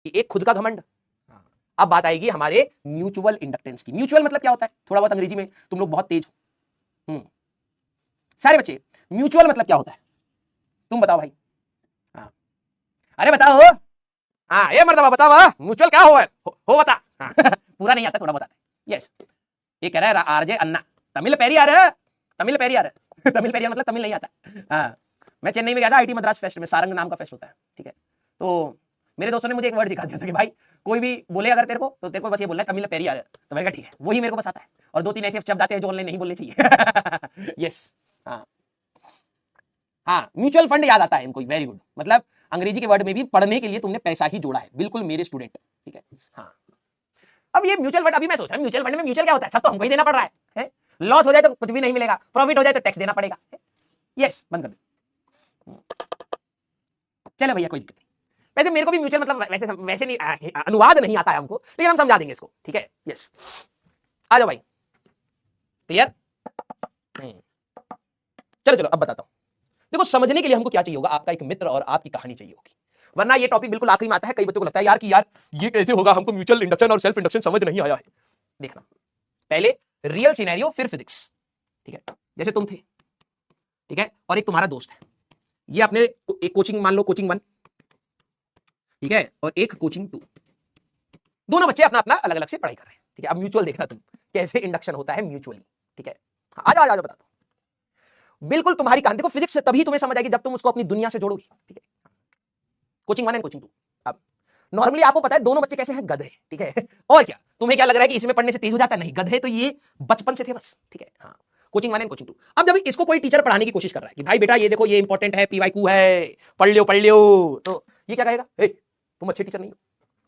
कि एक खुद का घमंड। अब बात आएगी हमारे म्यूचुअल इंडक्टेंस की। म्यूचुअल मतलब क्या होता है, थोड़ा बहुत अंग्रेजी में तुम लोग बहुत तेज हो सारे बच्चे, म्यूचुअल मतलब क्या होता है तुम बताओ भाई। हाँ अरे बताओ, हाँ ये मर्दबा बताओ, म्यूचुअल क्या हो बता। हाँ पूरा नहीं आता, थोड़ा बताते। यस, ये कह रहा है आरजे अन्ना, तमिल पेरियार है, तमिल पेरियार है। तमिल पेरियार मतलब तमिल नहीं आता। हाँ मैं चेन्नई में गया था आईटी मद्रास फेस्ट में, सारंग नाम का फेस्ट होता है, ठीक है। तो मेरे दोस्तों ने मुझे एक वर्ड सिखा दिया था कि भाई कोई भी बोले अगर तेरे को, तो तेरे को बस ये बोलना है तमिल पेरियार है। तो मैंने कहा ठीक है, वही मेरे को बस आता है। और दो तीन ऐसे शब्द आते हैं जो ऑनलाइन नहीं बोलने चाहिए। यस हाँ हाँ, म्यूचुअल फंड याद आता है इनको, वेरी गुड। मतलब अंग्रेजी के वर्ड में भी पढ़ने के लिए तुमने पैसा ही जोड़ा है, बिल्कुल मेरे स्टूडेंट, ठीक है। हाँ अब ये म्यूचुअल फंड, अभी मैं सोच रहा हूँ म्यूचुअल फंड में म्यूचुअल क्या होता है, सब तो हमको ही देना पड़ रहा है? लॉस हो जाए तो कुछ भी नहीं मिलेगा, प्रॉफिट हो जाए तो टैक्स देना पड़ेगा। यस बंद कर दे, चलो भैया कोई दिक्कत नहीं। वैसे मेरे को भी म्यूचुअल मतलब वैसे वैसे नहीं, अनुवाद नहीं आता है हमको, लेकिन हम समझा देंगे इसको, ठीक है। यस आ जाओ भाई, क्लियर। चलो चलो अब बताता हूं। देखो समझने के लिए हमको क्या चाहिए होगा, आपका एक मित्र और आपकी कहानी चाहिए होगी, वरना ये टॉपिक बिल्कुल आखिरी में आता है। कई बच्चों को लगता है यार कि यार ये कैसे होगा, हमको म्यूचुअल इंडक्शन और सेल्फ इंडक्शन समझ नहीं आया है। देखना, पहले रियल सिनेरियो फिर फिजिक्स, ठीक है। जैसे तुम थे, ठीक है, और एक तुम्हारा दोस्त है, ये अपने एक कोचिंग, मान लो कोचिंग 1, ठीक है, और एक कोचिंग 2, दोनों बच्चे अपना अपना अलग अलग से पढ़ाई कर रहे हैं, ठीक है। अब म्यूचुअल देखना तुम कैसे इंडक्शन होता है म्यूचुअली, ठीक है। आ जाओ बताता हूं, बिल्कुल तुम्हारी कहानी। देखो फिजिक्स तभी तुम्हें समझ आएगी जब तुम उसको अपनी दुनिया से जोड़ोगी, ठीक है। Coaching 1 and coaching 2। अब नॉर्मली आपको पता है दोनों बच्चे कैसे हैं, गधे, ठीक है। और क्या तुम्हें क्या लग रहा है कि इसमें पढ़ने से तेज हो जाता है? नहीं, गधे तो ये बचपन से थे बस, ठीक है। हाँ कोचिंग 1 एंड कोचिंग 2। अब जब इसको कोई टीचर पढ़ाने की कोशिश कर रहा है कि भाई बेटा ये देखो ये इंपॉर्टेंट है, पीवाईक्यू है, पढ़ लियो, तो ये क्या कहेगा, तुम अच्छे टीचर नहीं हो,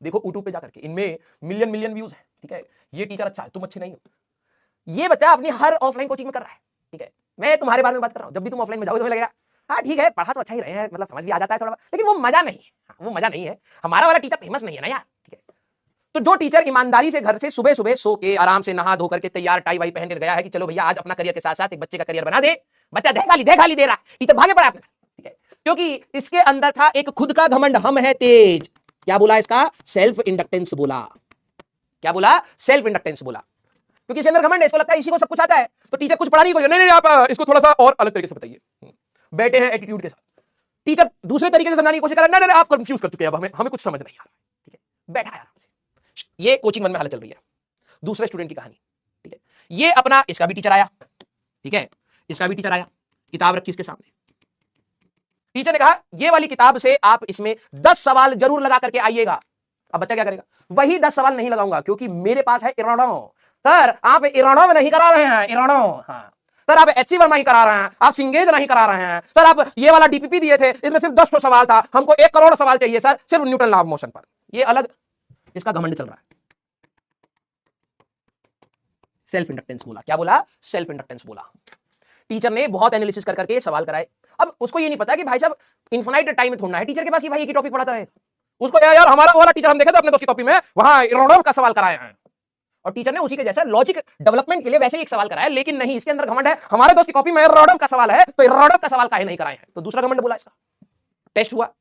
देखो यूट्यूब पे जाकर के इनमें मिलियन मिलियन व्यूज है, ठीक है, ये टीचर अच्छा है, तुम अच्छे नहीं हो। ये बच्चा अपनी हर ऑफलाइन कोचिंग में कर रहा है, ठीक है। मैं तुम्हारे बारे में बात कर रहा हूं, जब भी तुम ऑफलाइन में जाओगे तो लगेगा हाँ ठीक है पढ़ा तो अच्छा ही रहे हैं, मतलब समझ भी आ जाता है थोड़ा, लेकिन वो मजा नहीं है। वो मजा नहीं है, हमारा वाला टीचर फेमस नहीं है ना यार, ठीक है। तो जो टीचर ईमानदारी से घर से सुबह सुबह सो के आराम से नहा धो करके तैयार टाई वाई पहन कर गया है कि चलो भैया आज अपना करियर के साथ साथ एक बच्चे का करियर बना दे, बच्चा देखाली दे रहा है, टीचर भागे पड़ा अपना, ठीक है। क्योंकि इसके अंदर था एक खुद का घमंड, हम है तेज। क्या बोला इसका, सेल्फ इंडक्टेंस बोला। क्या बोला, सेल्फ इंडक्टेंस बोला। क्योंकि इसके अंदर घमंड है, इसको लगता है इसी को सब कुछ आता है, तो टीचर कुछ पढ़ा नहीं, नहीं नहीं आप इसको थोड़ा सा और अलग तरीके से बताइए। बैठे हैं एटीट्यूड के साथ, टीचर दूसरे तरीके से समझाने की कोशिश कर रहा है, नहीं नहीं आप कंफ्यूज कर चुके हैं, अब हमें कुछ समझ नहीं आ रहा है, ठीक है। बैठा है आराम से। ये कोचिंग 1 में हालत चल रही है। दूसरे स्टूडेंट की कहानी, ठीक है। ये अपना, इसका भी टीचर आया, ठीक है, इसका भी टीचर आया, किताब रखी इसके सामने। टीचर ने कहा ये वाली किताब से आप इसमें 10 सवाल जरूर लगा करके आइएगा। अब बच्चा क्या करेगा, वही 10 सवाल नहीं लगाऊंगा क्योंकि मेरे पास है इरानो। सर आप इरानो में नहीं करा रहे हैं, इरानो, हाँ सर आप एचसी वर्मा ही करा रहे हैं, आप सिंगेज नहीं करा रहे हैं, सर आप ये वाला डीपीपी दिए थे इसमें सिर्फ 10 सवाल था, हमको 1 करोड़ सवाल चाहिए सर सिर्फ न्यूटन लॉ ऑफ मोशन पर। ये अलग इसका घमंड चल रहा है। सेल्फ इंडक्टेंस बोला, क्या बोला, सेल्फ इंडक्टेंस बोला। टीचर ने बहुत एनालिसिस कर करके सवाल कराए। अब उसको ये नहीं पता कि भाई साहब इन्फिनाइट टाइम में थोड़ा है टीचर के पास कि भाई एक ही टॉपिक पढ़ाता रहे। उसको यार हमारा वाला टीचर हम देखे थे अपने दोस्त की कॉपी में, वहां इरानोव का सवाल कराए हैं, और टीचर ने उसी के जैसा लॉजिक डेवलपमेंट के लिए वैसे ही एक सवाल कराया, लेकिन नहीं इसके अंदर घमंड है हमारे दोस्त की कॉपी में इरानोव का सवाल है तो इरानोव का सवाल काहे नहीं कराए हैं, तो दूसरा घमंड बोला इसका। टेस्ट हुआ,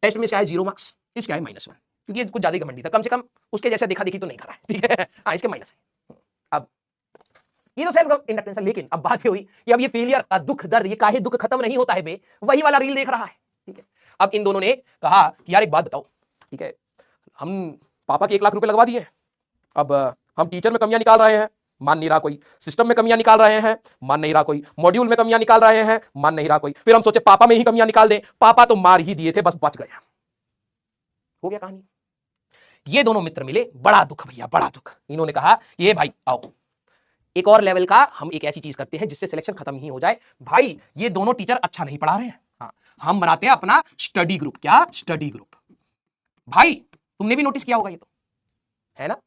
टेस्ट में इसका है 0 मार्क्स, इसका है -1, क्योंकि ये कुछ ज्यादा ही घमंडी था, कम से कम उसके जैसा देखा देखी तो नहीं करा है, ठीक है। हाँ इसके माइनस है। अब ये तो सेल्फ इंडक्टेंस है, लेकिन अब बात ये हुई कि अब ये फेलियर का दुख दर्द, ये काहे दुख खत्म नहीं होता है बे, वही वाला रील देख रहा है, ठीक है। अब इन दोनों ने कहा कि यार एक बात बताओ, ठीक है, हम पापा के 1 लाख रुपए लगवा दिए, अब हम टीचर में कमियां निकाल रहे हैं, मान नहीं रहा कोई, सिस्टम में कमियां निकाल रहे हैं, मान नहीं रहा कोई, मॉड्यूल में कमियां निकाल रहे हैं, मान नहीं रहा कोई, फिर हम सोचे पापा में ही कमियां निकाल दें, पापा तो मार ही दिए थे बस बच गए। हो गया कहानी। ये दोनों मित्र मिले, बड़ा दुख भैया बड़ा दुख। इन्होंने कहा ये भाई आओ एक और लेवल का हम एक ऐसी चीज करते हैं जिससे सिलेक्शन खत्म ही हो जाए। भाई ये दोनों टीचर अच्छा नहीं पढ़ा रहे हैं, हाँ हम बनाते हैं अपना स्टडी ग्रुप। क्या स्टडी ग्रुप, भाई तुमने भी नोटिस किया होगा ये तो, है ना,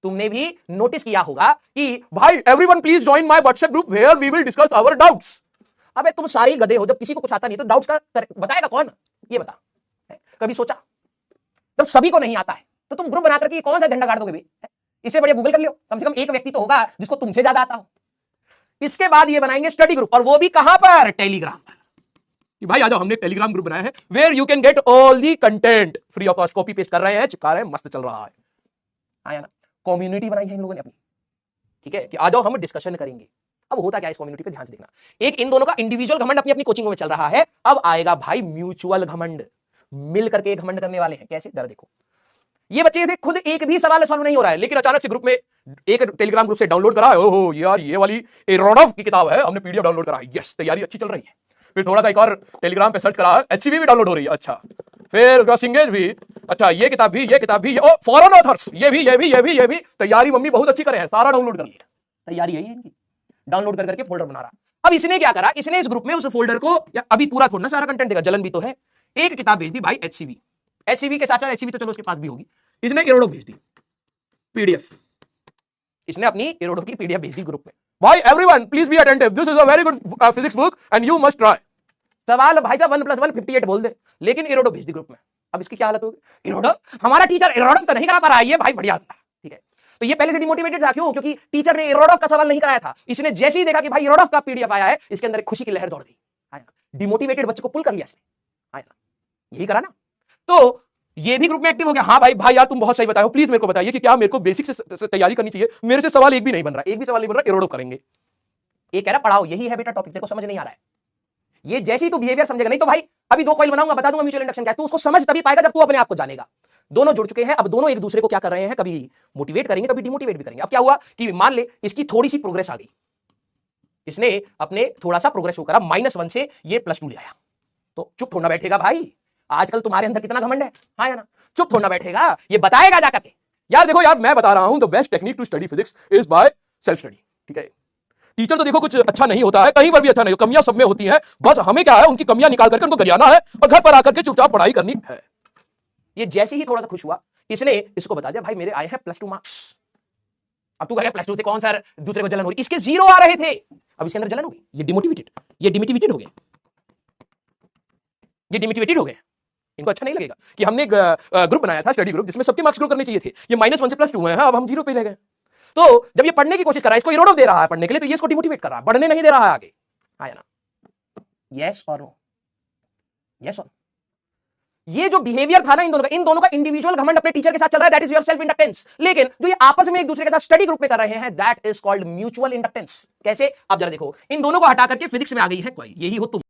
तुमने भी नोटिस किया होगा कि भाई everyone please join my WhatsApp group where we will discuss our doubts. अबे तुम सारे गधे हो, जब किसी को कुछ आता नहीं तो डाउट्स का बताएगा कौन, ये बता। कभी सोचा जब सभी को नहीं आता है तो तुम ग्रुप बना करके कौन सा झंडा गाड़ दोगे भी, इससे बढ़िया गूगल कर लो, कम से कम एक व्यक्ति तो होगा जिसको तुमसे ज्यादा आता हो। इसके बाद ये बनाएंगे स्टडी ग्रुप, और वो भी कहां पर, टेलीग्राम पर। कि भाई आ जाओ, हमने टेलीग्राम ग्रुप बनाया है where you can get all the content free of cost, copy paste कर रहे हैं, चिपका रहे हैं, मस्त चल रहा है। आया ना, कम्युनिटी बनाई है इन लोगों ने अपनी, ठीक है, कि आ जाओ हम डिस्कशन करेंगे। अब होता क्या है इस कम्युनिटी पे ध्यान से देखना, एक इन दोनों का इंडिविजुअल घमंड अपनी अपनी कोचिंगों में चल रहा है, अब आएगा भाई म्यूचुअल घमंड, मिल करके एक घमंड करने वाले हैं। कैसे, जरा देखो, ये बच्चे थे खुद एक भी सवाल सॉल्व नहीं हो रहा है, लेकिन अचानक से ग्रुप में, एक टेलीग्राम ग्रुप से डाउनलोड करा, ओहो यार ये वाली एरोनॉफ की किताब है, हमने पीडीएफ डाउनलोड करा, यस तैयारी अच्छी चल रही है। फिर थोड़ा सा एक और टेलीग्राम पे सर्च करा, एचसीवी भी डाउनलोड हो रही है, अच्छा। फिर उसका सिंगेज भी, अच्छा ये किताब भी, ये किताब भी, ओ फॉरेन ऑथर्स, ये भी तैयारी मम्मी बहुत अच्छी करे हैं, सारा डाउनलोड कर लिया। तैयारी यही है इनकी, डाउनलोड कर करके फोल्डर बना रहा। अब इसने क्या करा, इसने इस ग्रुप में उस फोल्डर को, अभी पूरा थोड़ा ना सारा कंटेंट देगा, जलन भी तो है, एक किताब भेज दी भाई एचसीवी, एचसीवी के साथ साथ एचसीवी तो चलो उसके पास भी होगी, इसने एरोडो भेज दी पीडीएफ, इसने अपनी एरोडो की पीडीएफ भेज दी ग्रुप में, भाई everyone please be attentive, this is a very good physics book and you must try. सवाल भाई साहब 1+1 58 बोल दे, लेकिन एरोडो भेज दी ग्रुप में। अब इसकी क्या हालत होगी, एरोडो, हमारा टीचर एरोडो तो नहीं करा पा रहा है, ये भाई बढ़िया था, ठीक है। तो ये पहले से डिमोटिवेटेड था, क्यों, क्योंकि टीचर ने एरोडो का सवाल नहीं कराया था, इसने जैसे ही देखा कि भाई एरोडो का पीडीएफ आया है, इसके अंदर एक खुशी की लहर दौड़ गई, डिमोटिवेटेड बच्चे को पुल कर लिया इसने, आया, यही करा ना। तो ये भी ग्रुप में एक्टिव हो गया, हाँ भाई भाई यार तुम बहुत सही बताओ, प्लीज मेरे को बताइए कि क्या मेरे को बेसिक से तैयारी करनी चाहिए, मेरे से सवाल एक भी नहीं बन रहा, एक भी सवाल नहीं बन रहा, एरोडो करेंगे। एक कह रहा पढ़ाओ, यही है बेटा टॉपिक, तेरे को समझ नहीं आ रहा है, ये जैसे ही तू बिहेवियर समझेगा, नहीं तो भाई अभी 2 कॉइल बनाऊंगा, बता दूंगा म्यूचुअल इंडक्शन क्या है, तू उसको समझ तभी पाएगा जब तू अपने आप को जानेगा। दोनों जुड़ चुके हैं, अब दोनों एक दूसरे को क्या कर रहे हैं, कभी मोटिवेट करेंगे, कभी डिमोटिवेट भी करेंगे। अब क्या हुआ कि मान ले इसकी थोड़ी सी प्रोग्रेस आ गई, इसने अपने थोड़ा सा प्रोग्रेस शो करा, -1 से ये +2 ले आया, तो चुप थोड़ा बैठेगा भाई, आजकल तुम्हारे अंदर कितना घमंड है, हाँ या ना, चुप थोड़ा बैठेगा, ये बताएगा जाकर के, यार देखो यार मैं बता रहा हूं, the best technique to study physics is by self study, ठीक है। टीचर तो देखो कुछ अच्छा नहीं होता है, कहीं पर भी अच्छा नहीं, कमियां सब में होती हैं, बस हमें क्या है उनकी कमियां निकाल करके उनको गरियाना है और घर पर आकर के चुपचाप पढ़ाई करनी है। ये जैसे ही थोड़ा सा खुश हुआ, इसने इसको बता दिया भाई मेरे आए हैं +2 मार्क्स। अब तू कहेगा +2 से कौन सर दूसरे को जलन हो रही, इसके 0 आ रहे थे, अब इसके अंदर जलन हो गई, ये डिमोटिवेटेड हो गए, ये डिमोटिवेटेड हो गए, इनको अच्छा नहीं लगेगा कि हमने ग्रुप बनाया था, स्टडी ग्रुप, जिसमें सबके मार्क्स ग्रो करने चाहिए थे, ये -1 से +2 है, अब हम 0 पे रह गए। तो जब ये पढ़ने की कोशिश कर रहा है, इसको इरोडो दे रहा है पढ़ने के लिए, तो ये इसको डिमोटिवेट कर रहा है, बढ़ने नहीं दे रहा है आगे, आया ना, यस और नो, यस और, ये जो बिहेवियर था ना इन दोनों का इंडिविजुअल घमंड अपने टीचर के साथ चल रहा है, that is your self inductance, लेकिन जो ये आपस में एक दूसरे के साथ स्टडी ग्रुप में कर रहे हैं, that is called mutual inductance. कैसे, अब जरा देखो, इन दोनों को हटा करके फिजिक्स में आ गई है कोई, यही हो तुम।